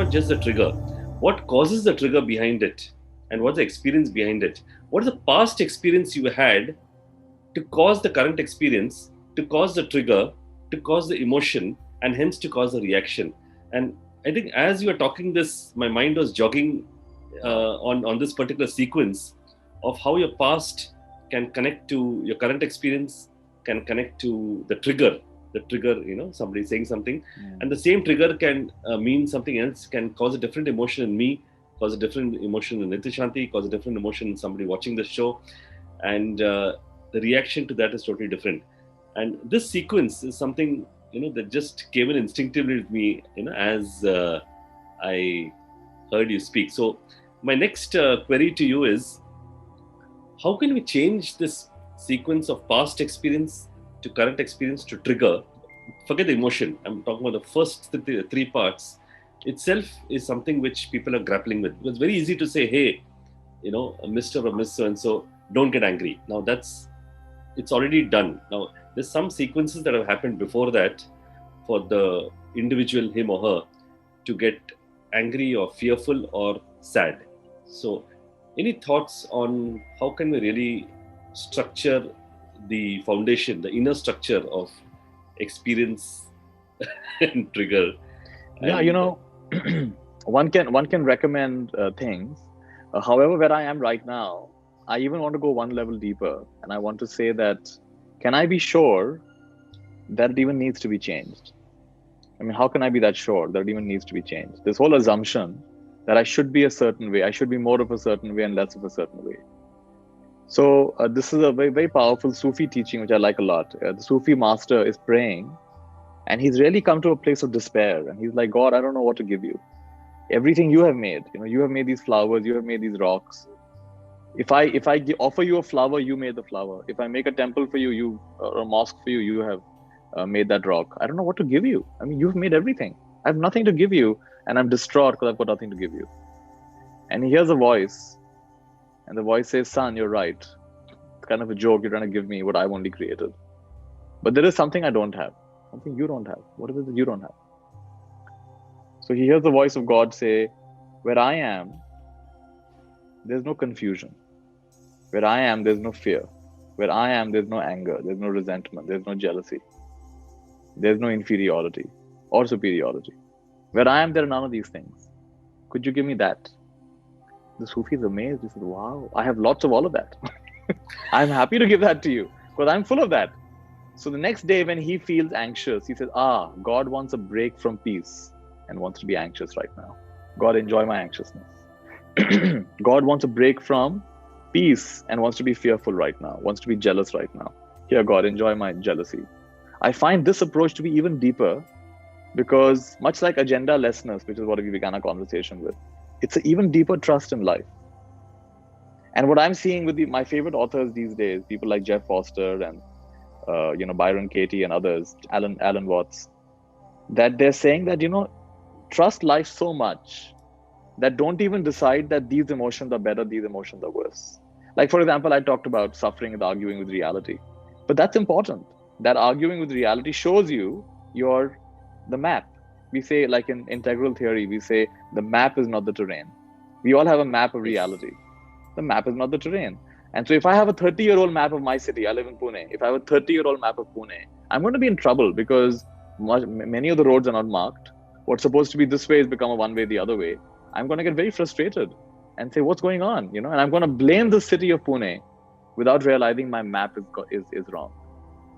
not just the trigger. What causes the trigger behind it? And what's the experience behind it? What is the past experience you had to cause the current experience, to cause the trigger, to cause the emotion, and hence to cause the reaction? And I think as you were talking this, my mind was jogging on this particular sequence of how your past can connect to your current experience, can connect to the trigger. The trigger, somebody saying something, and the same trigger can mean something else, can cause a different emotion in me, cause a different emotion in Nitishanti, cause a different emotion in somebody watching the show, and the reaction to that is totally different. And this sequence is something that just came in instinctively with me, as I heard you speak. So my next query to you is, how can we change this sequence of past experience to current experience to trigger? Forget the emotion. I'm talking about the first three parts itself is something which people are grappling with. It's very easy to say, hey, Mr. or Miss so-and-so, don't get angry. Now it's already done. Now there's some sequences that have happened before that for the individual, him or her, to get angry or fearful or sad. So any thoughts on how can we really structure the foundation, the inner structure of experience and trigger? One can recommend things. However, where I am right now, I even want to go one level deeper, and I want to say that, can I be sure that it even needs to be changed? I mean, how can I be that sure that it even needs to be changed? This whole assumption that I should be a certain way, I should be more of a certain way and less of a certain way. So this is a very, very powerful Sufi teaching, which I like a lot. The Sufi master is praying, and he's really come to a place of despair. And he's like, God, I don't know what to give you. Everything you have made, you have made these flowers, you have made these rocks. If I offer you a flower, you made the flower. If I make a temple for you, or a mosque for you, you have made that rock. I don't know what to give you. I mean, you've made everything. I have nothing to give you, and I'm distraught because I've got nothing to give you. And he hears a voice, and the voice says, son, you're right. It's kind of a joke. You're trying to give me what I've only created. But there is something I don't have, something you don't have. What is it that you don't have? So he hears the voice of God say, where I am, there's no confusion. Where I am, there's no fear. Where I am, there's no anger. There's no resentment. There's no jealousy. There's no inferiority or superiority. Where I am, there are none of these things. Could you give me that? The Sufi is amazed. He says, wow, I have lots of all of that. I'm happy to give that to you because I'm full of that. So the next day when he feels anxious, he says, God wants a break from peace and wants to be anxious right now. God, enjoy my anxiousness. God wants a break from peace and wants to be fearful right now, wants to be jealous right now. Here, God, enjoy my jealousy. I find this approach to be even deeper because much like agenda-lessness, which is what we began our conversation with, it's an even deeper trust in life. And what I'm seeing with my favorite authors these days, people like Jeff Foster and Byron Katie and others, Alan Watts, that they're saying that, trust life so much that don't even decide that these emotions are better, these emotions are worse. Like, for example, I talked about suffering and arguing with reality. But that's important. That arguing with reality shows you the map. We say, like in integral theory, we say the map is not the terrain. We all have a map of reality. The map is not the terrain. And so if I have a 30-year-old map of my city, I live in Pune. If I have a 30-year-old map of Pune, I'm going to be in trouble because many of the roads are not marked. What's supposed to be this way has become a one way the other way. I'm going to get very frustrated and say, what's going on? And I'm going to blame the city of Pune without realizing my map is wrong.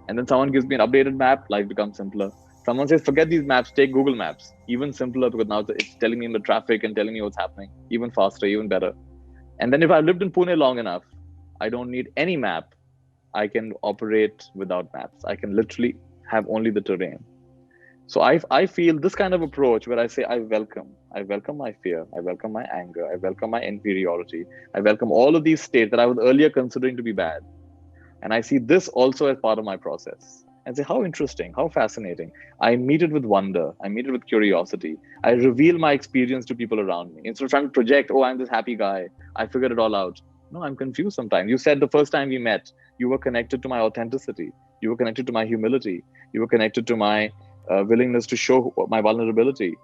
And then someone gives me an updated map, life becomes simpler. Someone says, forget these maps, take Google Maps. Even simpler because now it's telling me in the traffic and telling me what's happening. Even faster, even better. And then if I've lived in Pune long enough, I don't need any map. I can operate without maps. I can literally have only the terrain. So I feel this kind of approach where I say, I welcome my fear, I welcome my anger, I welcome my inferiority, I welcome all of these states that I was earlier considering to be bad. And I see this also as part of my process. And say, how interesting, how fascinating. I meet it with wonder, I meet it with curiosity. I reveal my experience to people around me. Instead of trying to project, I'm this happy guy, I figured it all out. No, I'm confused sometimes. You said the first time we met, you were connected to my authenticity. You were connected to my humility. You were connected to my willingness to show my vulnerability.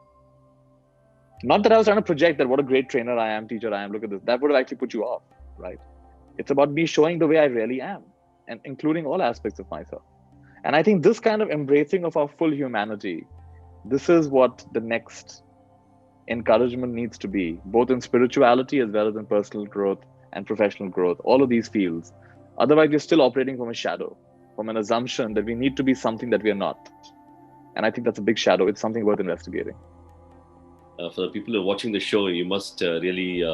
Not that I was trying to project that what a great trainer I am, teacher I am. Look at this. That would have actually put you off, right? It's about me showing the way I really am, and including all aspects of myself. And I think this kind of embracing of our full humanity, this is what the next encouragement needs to be, both in spirituality as well as in personal growth and professional growth, all of these fields. Otherwise, we're still operating from a shadow, from an assumption that we need to be something that we are not. And I think that's a big shadow. It's something worth investigating. For the people who are watching the show, you must really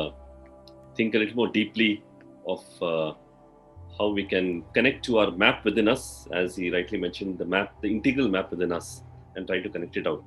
think a little more deeply of how we can connect to our map within us, as he rightly mentioned, the map, the integral map within us, and try to connect it out.